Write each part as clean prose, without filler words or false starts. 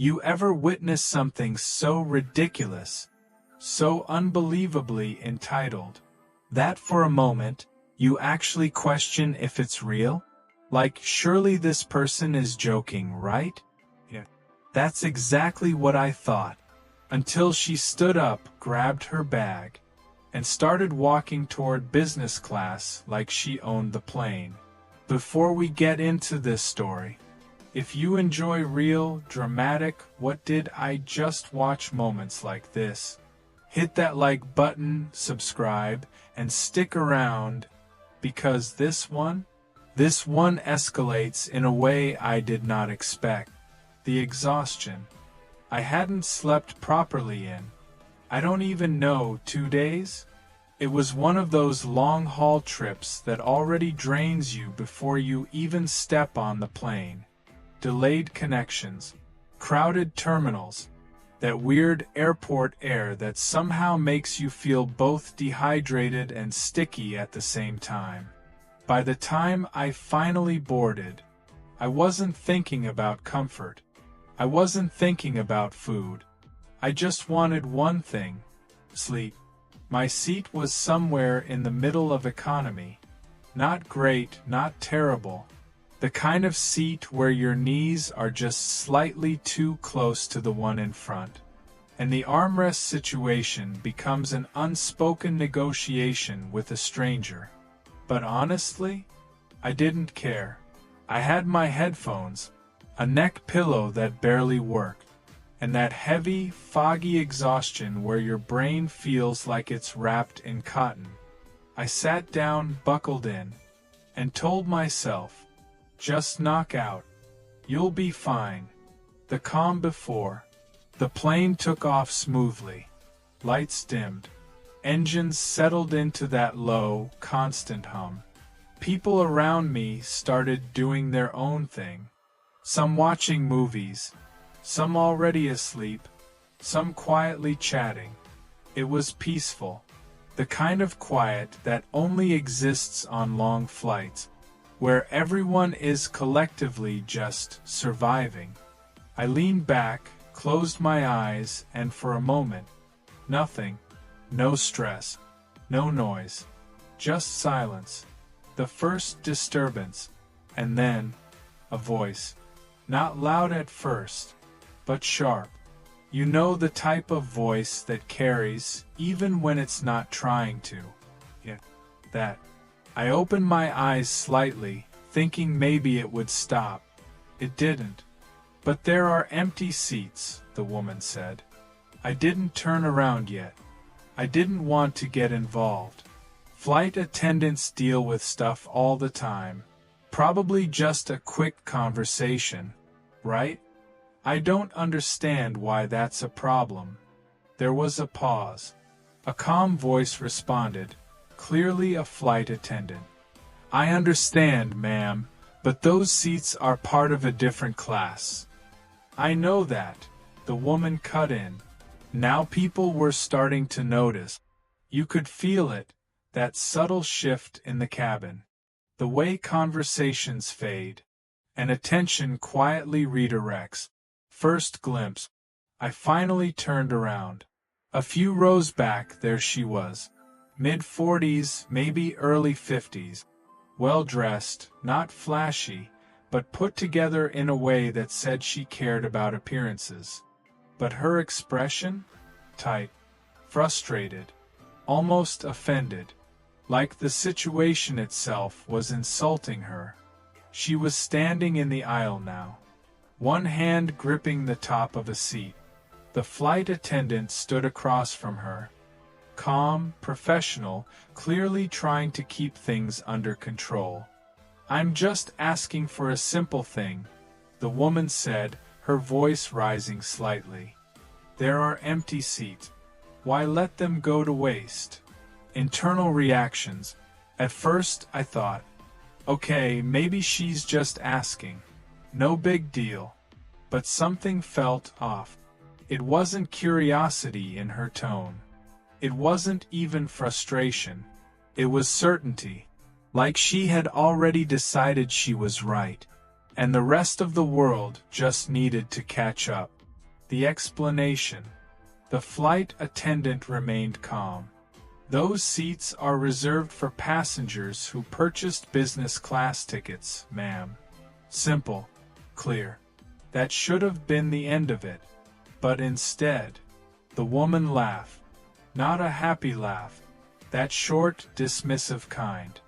You ever witness something so ridiculous, so unbelievably entitled, that for a moment, you actually question if it's real? Like, surely this person is joking, right? Yeah. That's exactly what I thought. Until she stood up, grabbed her bag, and started walking toward business class like she owned the plane. Before we get into this story, if you enjoy real, dramatic, what did I just watch moments like this, hit that like button, subscribe, and stick around, because this one escalates in a way I did not expect. The exhaustion. I hadn't slept properly in, I don't even know, 2 days? It was one of those long-haul trips that already drains you before you even step on the plane. Delayed connections, crowded terminals, that weird airport air that somehow makes you feel both dehydrated and sticky at the same time. By the time I finally boarded, I wasn't thinking about comfort. I wasn't thinking about food. I just wanted one thing: sleep. My seat was somewhere in the middle of economy. Not great, not terrible. The kind of seat where your knees are just slightly too close to the one in front, and the armrest situation becomes an unspoken negotiation with a stranger. But honestly, I didn't care. I had my headphones, a neck pillow that barely worked, and that heavy, foggy exhaustion where your brain feels like it's wrapped in cotton. I sat down, buckled in, and told myself, just knock out. You'll be fine. The calm before. The plane took off smoothly. Lights dimmed. Engines settled into that low, constant hum. People around me started doing their own thing. Some watching movies, some already asleep, some quietly chatting. It was peaceful. The kind of quiet that only exists on long flights, where everyone is collectively just surviving. I leaned back, closed my eyes, and for a moment, nothing. No stress, no noise, just silence. The first disturbance, and then a voice. Not loud at first, but sharp. You know, the type of voice that carries even when it's not trying to. Yeah, that. I opened my eyes slightly, thinking maybe it would stop. It didn't. But there are empty seats, the woman said. I didn't turn around yet. I didn't want to get involved. Flight attendants deal with stuff all the time. Probably just a quick conversation, right? I don't understand why that's a problem. There was a pause. A calm voice responded, clearly a flight attendant. I understand, ma'am, but those seats are part of a different class. I know that, the woman cut in. Now people were starting to notice. You could feel it, that subtle shift in the cabin. The way conversations fade, and attention quietly redirects. First glimpse. I finally turned around. A few rows back, there she was. Mid-40s, maybe early 50s. Well-dressed, not flashy, but put together in a way that said she cared about appearances. But her expression? Tight. Frustrated. Almost offended. Like the situation itself was insulting her. She was standing in the aisle now, one hand gripping the top of a seat. The flight attendant stood across from her, calm, professional, clearly trying to keep things under control. I'm just asking for a simple thing, the woman said, her voice rising slightly. There are empty seats. Why let them go to waste? Internal reactions. At first, I thought, okay, maybe she's just asking. No big deal. But something felt off. It wasn't curiosity in her tone. It wasn't even frustration. It was certainty. Like she had already decided she was right. And the rest of the world just needed to catch up. The explanation. The flight attendant remained calm. Those seats are reserved for passengers who purchased business class tickets, ma'am. Simple. Clear. That should have been the end of it. But instead, the woman laughed. Not a happy laugh. That short, dismissive kind.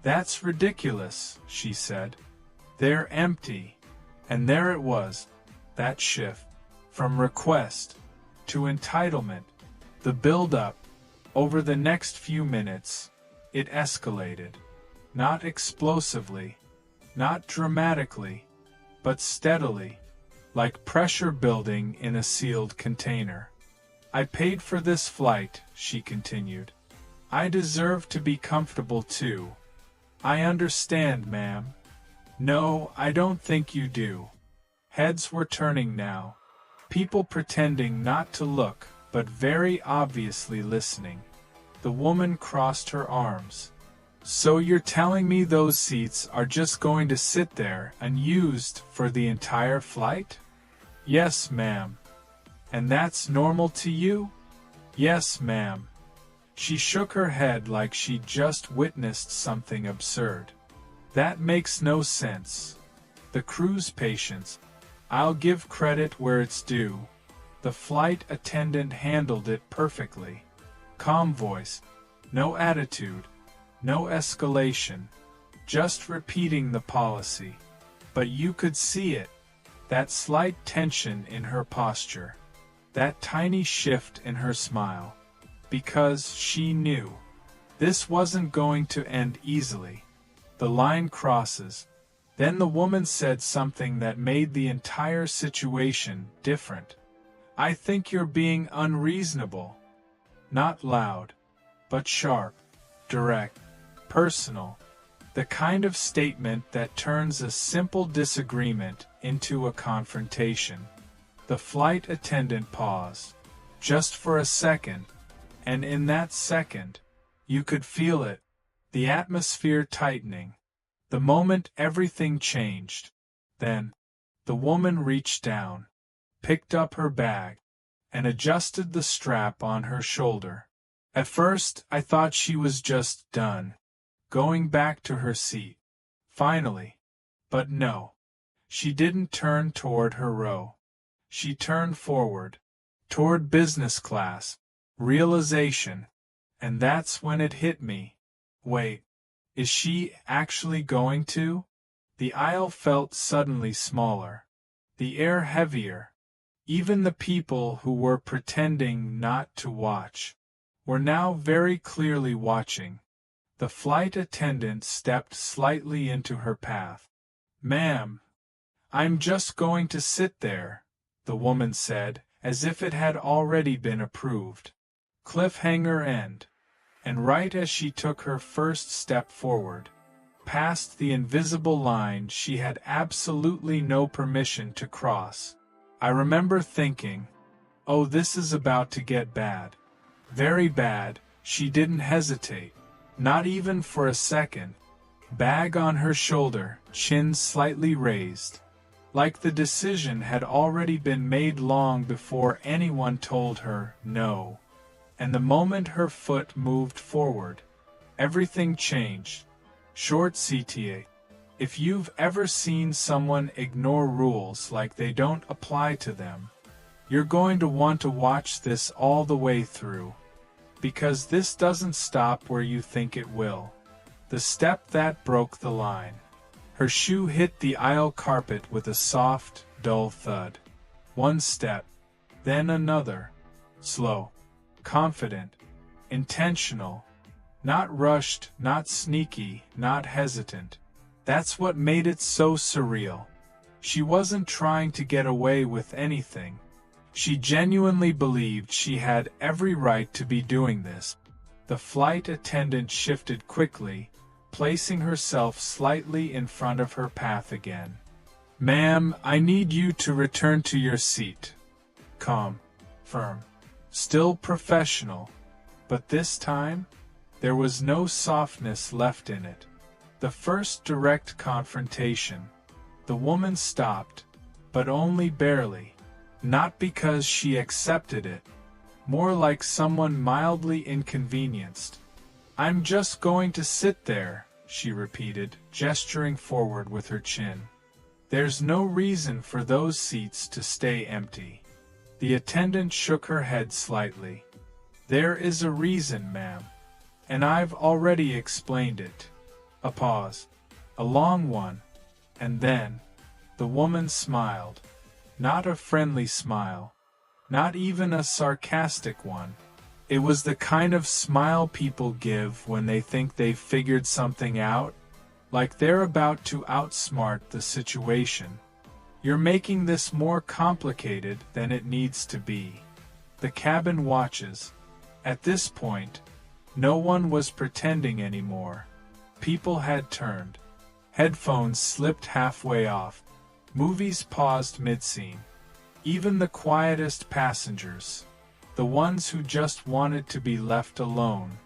That's ridiculous, she said. They're empty. And there it was, that shift. From request to entitlement. The build-up. Over the next few minutes, it escalated. Not explosively, not dramatically, but steadily, like pressure building in a sealed container. I paid for this flight, she continued. I deserve to be comfortable too. I understand, ma'am. No, I don't think you do. Heads were turning now. People pretending not to look, but very obviously listening. The woman crossed her arms. So you're telling me those seats are just going to sit there unused for the entire flight? Yes, ma'am. And that's normal to you? Yes, ma'am. She shook her head like she'd just witnessed something absurd. That makes no sense. The crew's patience. I'll give credit where it's due. The flight attendant handled it perfectly. Calm voice. No attitude. No escalation. Just repeating the policy. But you could see it. That slight tension in her posture. That tiny shift in her smile. Because she knew. This wasn't going to end easily. The line crosses. Then the woman said something that made the entire situation different. I think you're being unreasonable. Not loud, but sharp, direct, personal. The kind of statement that turns a simple disagreement into a confrontation. The flight attendant paused, just for a second, and in that second, you could feel it, the atmosphere tightening. The moment everything changed. Then, the woman reached down, picked up her bag, and adjusted the strap on her shoulder. At first, I thought she was just done, going back to her seat. Finally. But no. She didn't turn toward her row. She turned forward, toward business class. Realization. And that's when it hit me. Wait. Is she actually going to? The aisle felt suddenly smaller. The air heavier. Even the people who were pretending not to watch were now very clearly watching. The flight attendant stepped slightly into her path. Ma'am, I'm just going to sit there, the woman said, as if it had already been approved. Cliffhanger end. And right as she took her first step forward, past the invisible line she had absolutely no permission to cross, I remember thinking, oh, this is about to get bad. Very bad. She didn't hesitate, not even for a second. Bag on her shoulder, chin slightly raised. Like the decision had already been made long before anyone told her no. And the moment her foot moved forward, everything changed. Short CTA. If you've ever seen someone ignore rules like they don't apply to them, you're going to want to watch this all the way through. Because this doesn't stop where you think it will. The step that broke the line. Her shoe hit the aisle carpet with a soft, dull thud. One step, then another. Slow. Confident, intentional, not rushed, not sneaky, not hesitant. That's what made it so surreal. She wasn't trying to get away with anything. She genuinely believed she had every right to be doing this. The flight attendant shifted quickly, placing herself slightly in front of her path again. Ma'am, I need you to return to your seat. Calm, firm. Still professional, but this time, there was no softness left in it. The first direct confrontation. The woman stopped, but only barely. Not because she accepted it. More like someone mildly inconvenienced. "I'm just going to sit there," she repeated, gesturing forward with her chin. "There's no reason for those seats to stay empty." The attendant shook her head slightly. "There is a reason, ma'am. And I've already explained it." A pause. A long one. And then, the woman smiled. Not a friendly smile. Not even a sarcastic one. It was the kind of smile people give when they think they've figured something out, like they're about to outsmart the situation. "You're making this more complicated than it needs to be." The cabin watches. At this point, no one was pretending anymore. People had turned. Headphones slipped halfway off. Movies paused mid-scene. Even the quietest passengers, the ones who just wanted to be left alone,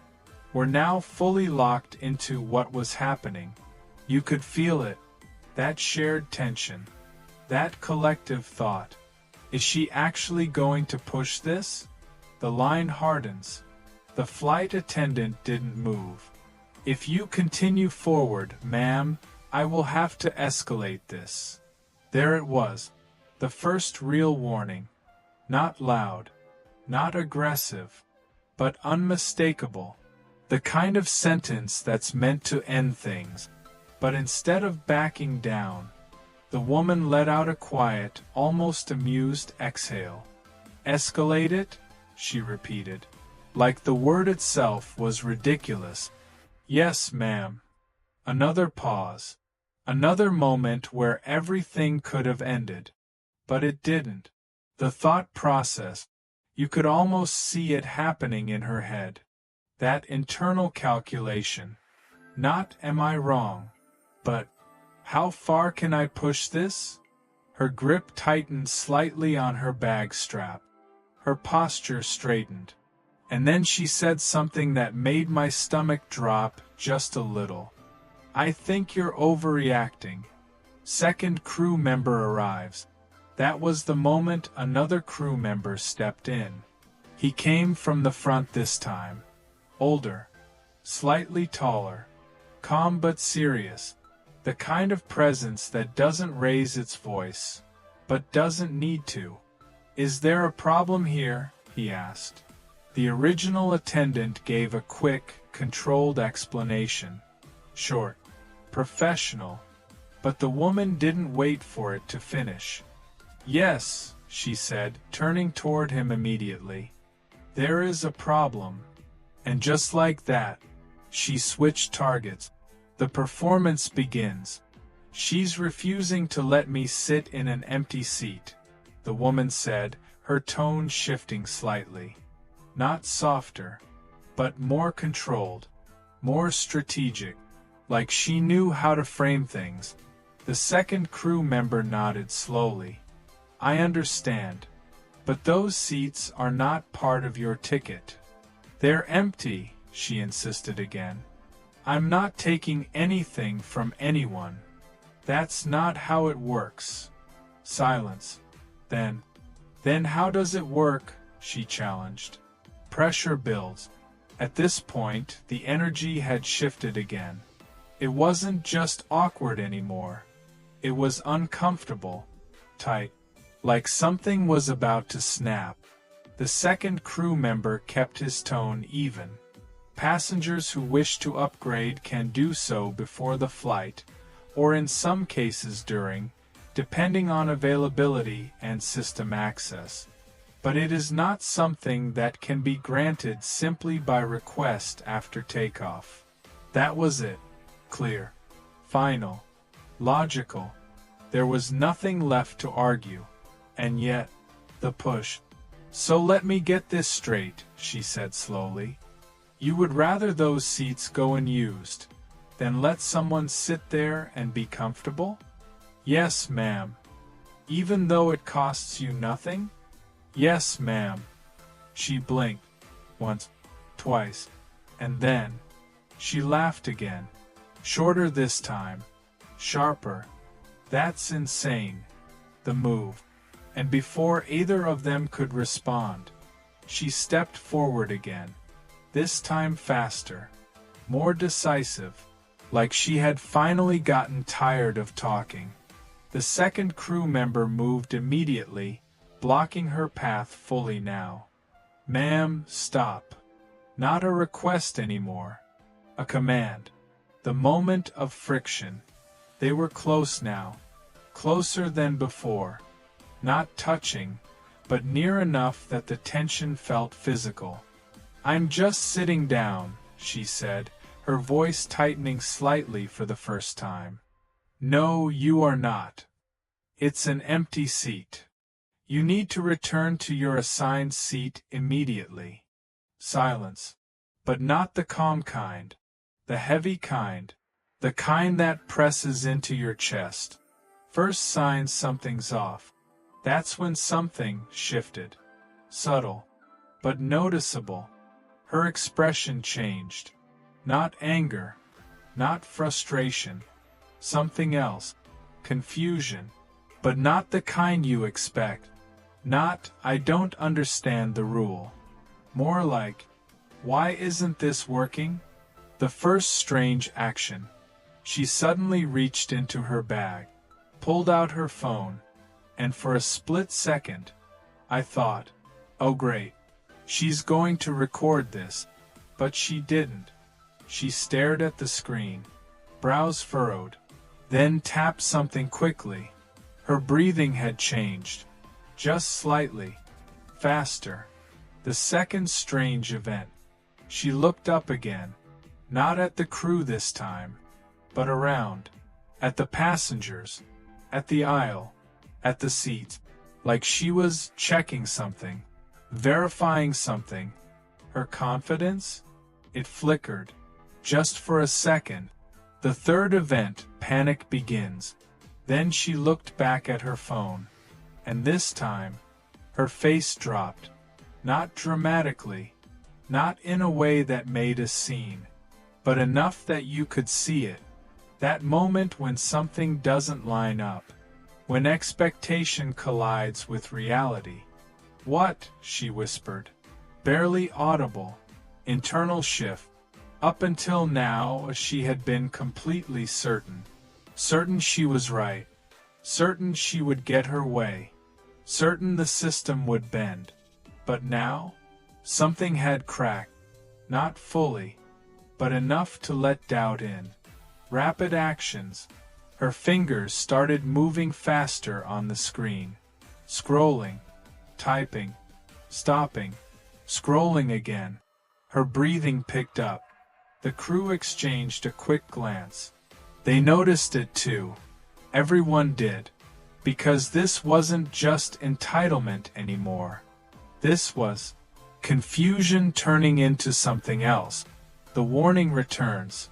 were now fully locked into what was happening. You could feel it, that shared tension, that collective thought. Is she actually going to push this? The line hardens. The flight attendant didn't move. "If you continue forward, ma'am, I will have to escalate this." There it was. The first real warning. Not loud. Not aggressive. But unmistakable. The kind of sentence that's meant to end things. But instead of backing down, the woman let out a quiet, almost amused exhale. "Escalate it?" she repeated. Like the word itself was ridiculous. "Yes, ma'am." Another pause. Another moment where everything could have ended. But it didn't. The thought process. You could almost see it happening in her head. That internal calculation. Not "am I wrong?" but "how far can I push this?" Her grip tightened slightly on her bag strap. Her posture straightened. And then she said something that made my stomach drop just a little. "I think you're overreacting." Second crew member arrives. That was the moment another crew member stepped in. He came from the front this time. Older. Slightly taller. Calm but serious. The kind of presence that doesn't raise its voice, but doesn't need to. "Is there a problem here?" he asked. The original attendant gave a quick, controlled explanation. Short. Professional. But the woman didn't wait for it to finish. "Yes," she said, turning toward him immediately. "There is a problem." And just like that, she switched targets. "The performance begins. She's refusing to let me sit in an empty seat," the woman said, her tone shifting slightly. Not softer, but more controlled, more strategic, like she knew how to frame things. The second crew member nodded slowly. "I understand. But those seats are not part of your ticket." "They're empty," she insisted again. "I'm not taking anything from anyone. That's not how it works." Silence. Then how does it work?" she challenged. Pressure builds. At this point, the energy had shifted again. It wasn't just awkward anymore. It was uncomfortable. Tight. Like something was about to snap. The second crew member kept his tone even. Passengers who wish to upgrade can do so before the flight, or in some cases during, depending on availability and system access. But it is not something that can be granted simply by request after takeoff. That was it. Clear. Final. Logical. There was nothing left to argue. And yet, the push. "So let me get this straight," she said slowly. "You would rather those seats go unused than let someone sit there and be comfortable?" "Yes, ma'am." "Even though it costs you nothing?" "Yes, ma'am." She blinked. Once, twice, and then she laughed again. Shorter this time. Sharper. "That's insane." The move. And before either of them could respond, she stepped forward again, this time faster, more decisive, like she had finally gotten tired of talking. The second crew member moved immediately, blocking her path fully now. "Ma'am, stop." Not a request anymore. A command. The moment of friction. They were close now. Closer than before. Not touching, but near enough that the tension felt physical. "I'm just sitting down," she said, her voice tightening slightly for the first time. "No, you are not. It's an empty seat. You need to return to your assigned seat immediately." Silence. But not the calm kind. The heavy kind. The kind that presses into your chest. First sign something's off. That's when something shifted. Subtle, but noticeable. Her expression changed. Not anger. Not frustration. Something else. Confusion. But not the kind you expect. Not, "I don't understand the rule." More like, "Why isn't this working?" The first strange action. She suddenly reached into her bag, pulled out her phone, and for a split second, I thought, "Oh great, she's going to record this." But she didn't. She stared at the screen, brows furrowed, then tapped something quickly. Her breathing had changed. Just slightly. Faster. The second strange event. She looked up again. Not at the crew this time, but around. At the passengers. At the aisle. At the seat. Like she was checking something. Verifying something. Her confidence? It flickered. Just for a second. The third event, panic begins. Then she looked back at her phone. And this time, her face dropped. Not dramatically. Not in a way that made a scene. But enough that you could see it. That moment when something doesn't line up. When expectation collides with reality. "What?" she whispered. Barely audible. Internal shift. Up until now, she had been completely certain. Certain she was right. Certain she would get her way. Certain the system would bend. But now, something had cracked. Not fully, but enough to let doubt in. Rapid actions. Her fingers started moving faster on the screen. Scrolling. Typing. Stopping. Scrolling again. Her breathing picked up. The crew exchanged a quick glance. They noticed it too. Everyone did. Because this wasn't just entitlement anymore. This was confusion turning into something else. The warning returns.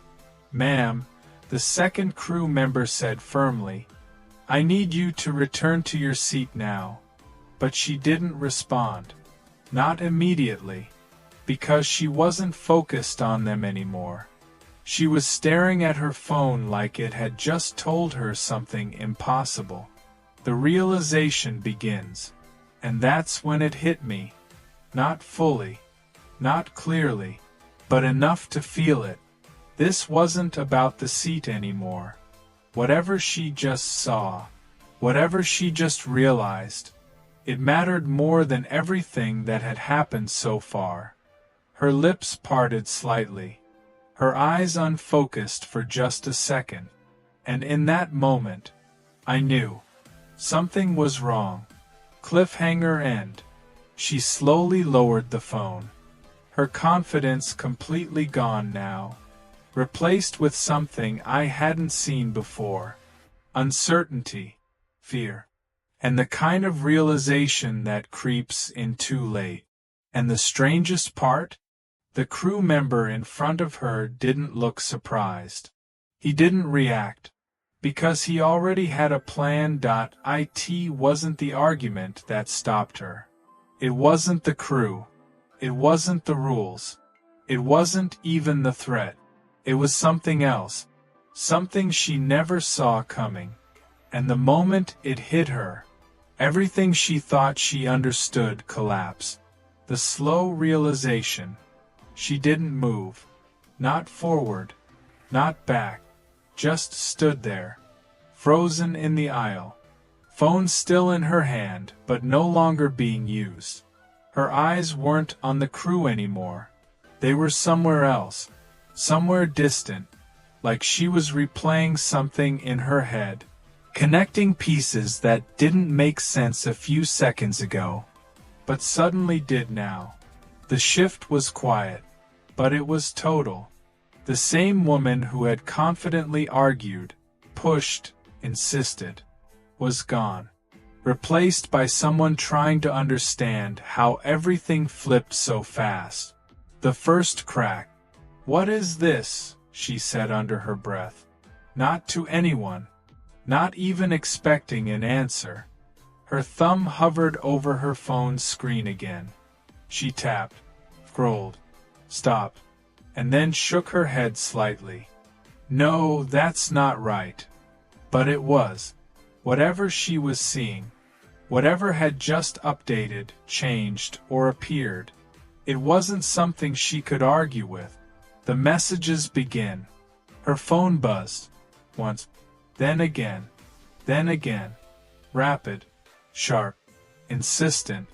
"Ma'am," the second crew member said firmly, "I need you to return to your seat now." But she didn't respond. Not immediately. Because she wasn't focused on them anymore. She was staring at her phone like it had just told her something impossible. The realization begins. And that's when it hit me. Not fully. Not clearly. But enough to feel it. This wasn't about the seat anymore. Whatever she just saw. Whatever she just realized. It mattered more than everything that had happened so far. Her lips parted slightly. Her eyes unfocused for just a second. And in that moment, I knew. Something was wrong. Cliffhanger end. She slowly lowered the phone. Her confidence completely gone now. Replaced with something I hadn't seen before. Uncertainty. Fear. And the kind of realization that creeps in too late. And the strangest part? The crew member in front of her didn't look surprised. He didn't react. Because he already had a plan. It wasn't the argument that stopped her. It wasn't the crew. It wasn't the rules. It wasn't even the threat. It was something else. Something she never saw coming. And the moment it hit her, Everything she thought she understood collapsed. The slow realization. She didn't move. Not forward. Not back. Just stood there. Frozen in the aisle. Phone still in her hand, but no longer being used. Her eyes weren't on the crew anymore. They were somewhere else. Somewhere distant. Like she was replaying something in her head. Connecting pieces that didn't make sense a few seconds ago, but suddenly did now. The shift was quiet, but it was total. The same woman who had confidently argued, pushed, insisted, was gone, replaced by someone trying to understand how everything flipped so fast. The first crack. "What is this?" she said under her breath. Not to anyone. Not even expecting an answer. Her thumb hovered over her phone's screen again. She tapped, scrolled, stopped, and then shook her head slightly. No, that's not right. But it was. Whatever she was seeing, whatever had just updated, changed, or appeared, it wasn't something she could argue with. The messages begin. Her phone buzzed. Once. Then again, rapid, sharp, insistent,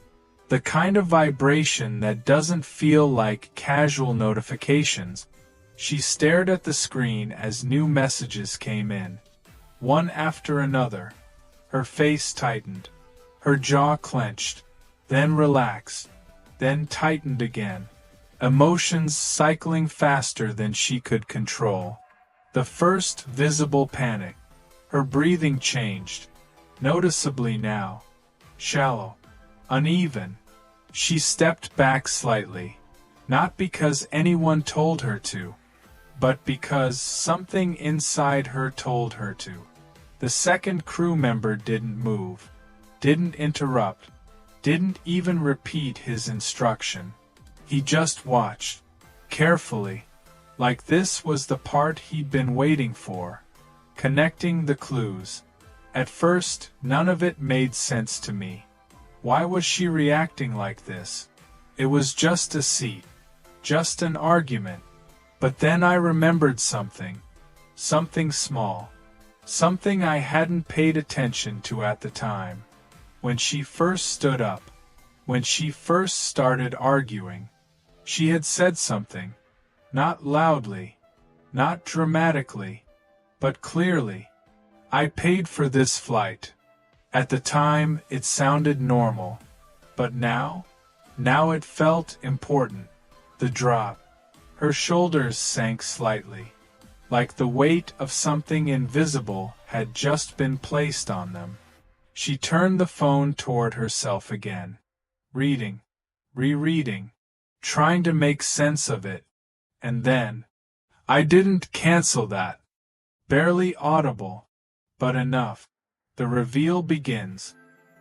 the kind of vibration that doesn't feel like casual notifications. She stared at the screen as new messages came in, one after another. Her face tightened, her jaw clenched, then relaxed, then tightened again, emotions cycling faster than she could control. The first visible panic. Her breathing changed, noticeably now. Shallow, uneven. She stepped back slightly, not because anyone told her to, but because something inside her told her to. The second crew member didn't move, didn't interrupt, didn't even repeat his instruction. He just watched, carefully, like this was the part he'd been waiting for. Connecting the clues. At first, none of it made sense to me. Why was she reacting like this? It was just a seat. Just an argument. But then I remembered something. Something small. Something I hadn't paid attention to at the time. When she first stood up. When she first started arguing. She had said something. Not loudly. Not dramatically. But clearly, I paid for this flight. At the time, it sounded normal. But now it felt important. The drop. Her shoulders sank slightly, like the weight of something invisible had just been placed on them. She turned the phone toward herself again, reading, rereading, trying to make sense of it. And then, "I didn't cancel that." Barely audible, but enough. The reveal begins.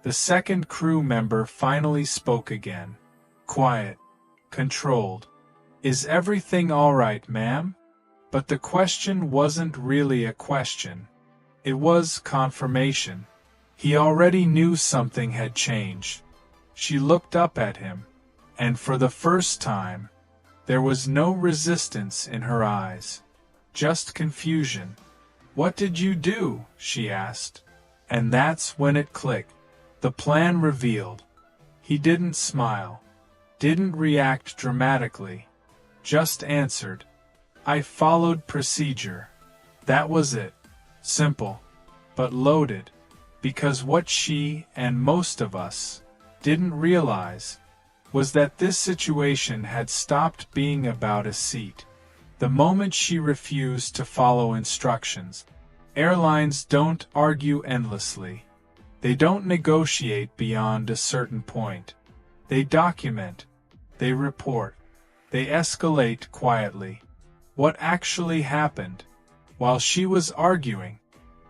The second crew member finally spoke again. Quiet. Controlled. "Is everything all right, ma'am?" But the question wasn't really a question. It was confirmation. He already knew something had changed. She looked up at him, and for the first time, there was no resistance in her eyes. Just confusion. "What did you do?" she asked. And that's when it clicked. The plan revealed. He didn't smile. Didn't react dramatically. Just answered. "I followed procedure." That was it. Simple. But loaded. Because what she, and most of us, didn't realize was that this situation had stopped being about a seat. The moment she refused to follow instructions. Airlines don't argue endlessly. They don't negotiate beyond a certain point. They document. They report. They escalate quietly. What actually happened? While she was arguing,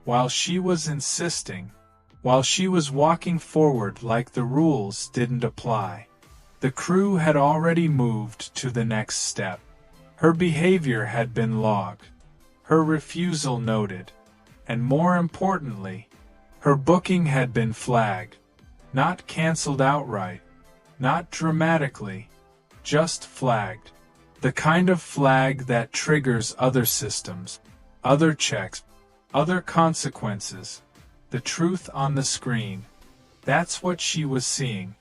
while she was insisting, while she was walking forward like the rules didn't apply, the crew had already moved to the next step. Her behavior had been logged, her refusal noted, and more importantly, her booking had been flagged. Not canceled outright, not dramatically, just flagged. The kind of flag that triggers other systems, other checks, other consequences. The truth on the screen. That's what she was seeing.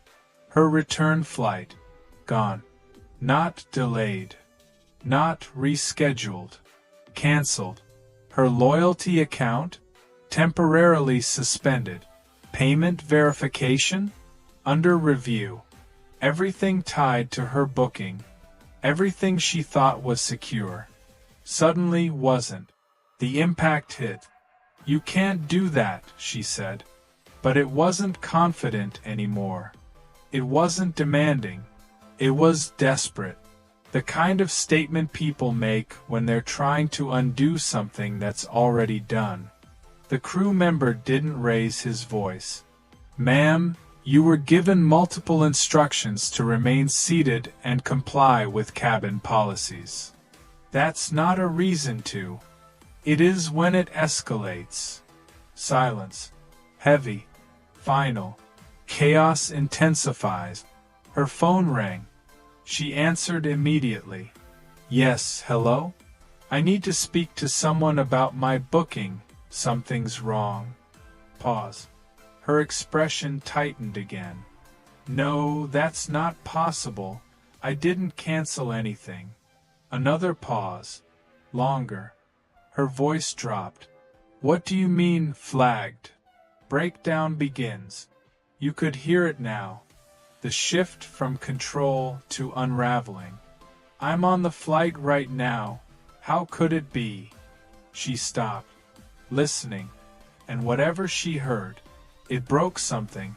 Her return flight. Gone. Not delayed. Not rescheduled. Cancelled. Her loyalty account? Temporarily suspended. Payment verification? Under review. Everything tied to her booking. Everything she thought was secure. Suddenly wasn't. The impact hit. "You can't do that," she said. But it wasn't confident anymore. It wasn't demanding. It was desperate. The kind of statement people make when they're trying to undo something that's already done. The crew member didn't raise his voice. "Ma'am, you were given multiple instructions to remain seated and comply with cabin policies. That's not a reason to. It is when it escalates." Silence. Heavy. Final. Chaos intensifies. Her phone rang. She answered immediately. "Yes, hello? I need to speak to someone about my booking. Something's wrong." Pause. Her expression tightened again. "No, that's not possible. I didn't cancel anything." Another pause. Longer. Her voice dropped. "What do you mean, flagged?" Breakdown begins. You could hear it now. The shift from control to unraveling. "I'm on the flight right now. How could it be?" She stopped, listening, and whatever she heard, it broke something.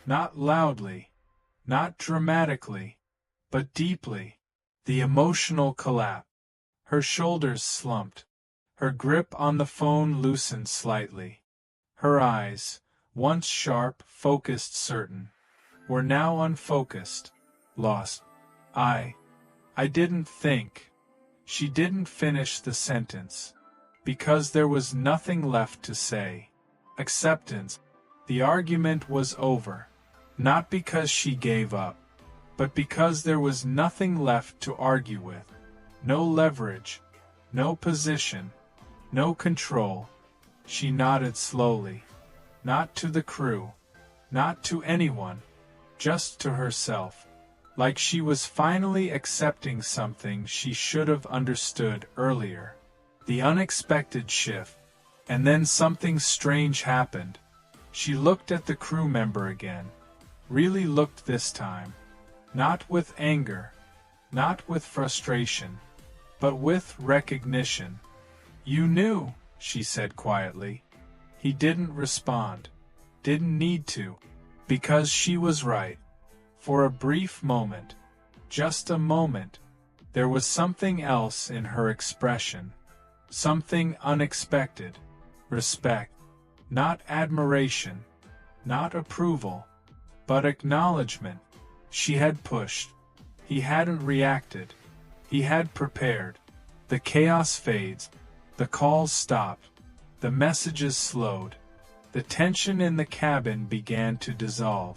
Not loudly, not dramatically, but deeply. The emotional collapse. Her shoulders slumped. Her grip on the phone loosened slightly. Her eyes, once sharp, focused, certain, were now unfocused, lost. I didn't think." She didn't finish the sentence, because there was nothing left to say. Acceptance. The argument was over, not because she gave up, but because there was nothing left to argue with. No leverage, no position, no control. She nodded slowly. Not to the crew, not to anyone, just to herself. Like she was finally accepting something she should have understood earlier. The unexpected shift. And then something strange happened. She looked at the crew member again. Really looked this time. Not with anger, not with frustration, but with recognition. "You knew," she said quietly. He didn't respond. Didn't need to. Because she was right. For a brief moment, just a moment, there was something else in her expression. Something unexpected. Respect. Not admiration. Not approval. But acknowledgement. She had pushed. He hadn't reacted. He had prepared. The chaos fades. The calls stopped. The messages slowed. The tension in the cabin began to dissolve.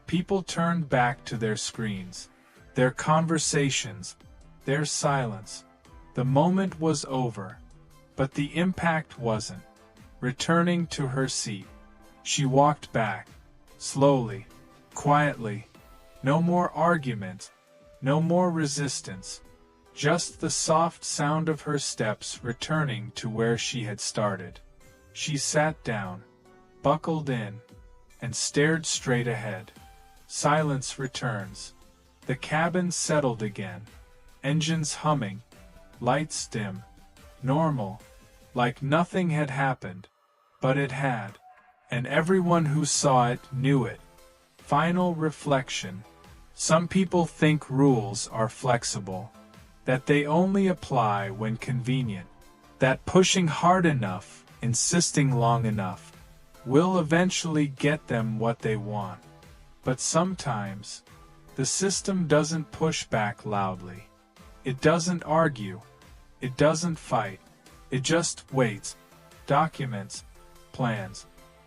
People turned back to their screens, their conversations, their silence. The moment was over, but the impact wasn't. Returning to her seat, she walked back, slowly, quietly. No more argument, no more resistance, just the soft sound of her steps returning to where she had started. She sat down, buckled in, and stared straight ahead. Silence returns. The cabin settled again. Engines humming. Lights dim. Normal. Like nothing had happened. But it had. And everyone who saw it knew it. Final reflection. Some people think rules are flexible. That they only apply when convenient. That pushing hard enough, insisting long enough, will eventually get them what they want. But sometimes, the system doesn't push back loudly. It doesn't argue. It doesn't fight. It just waits, documents, plans,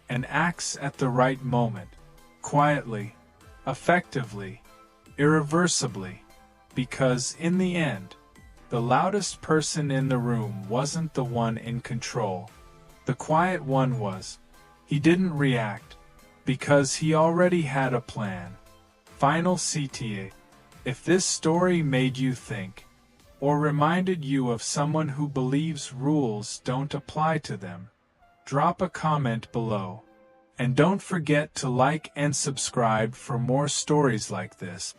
and acts at the right moment. quietly, effectively, irreversibly, because in the end, the loudest person in the room wasn't the one in control. The quiet one was. He didn't react, because he already had a plan. Final CTA. If this story made you think, or reminded you of someone who believes rules don't apply to them, drop a comment below. And don't forget to like and subscribe for more stories like this.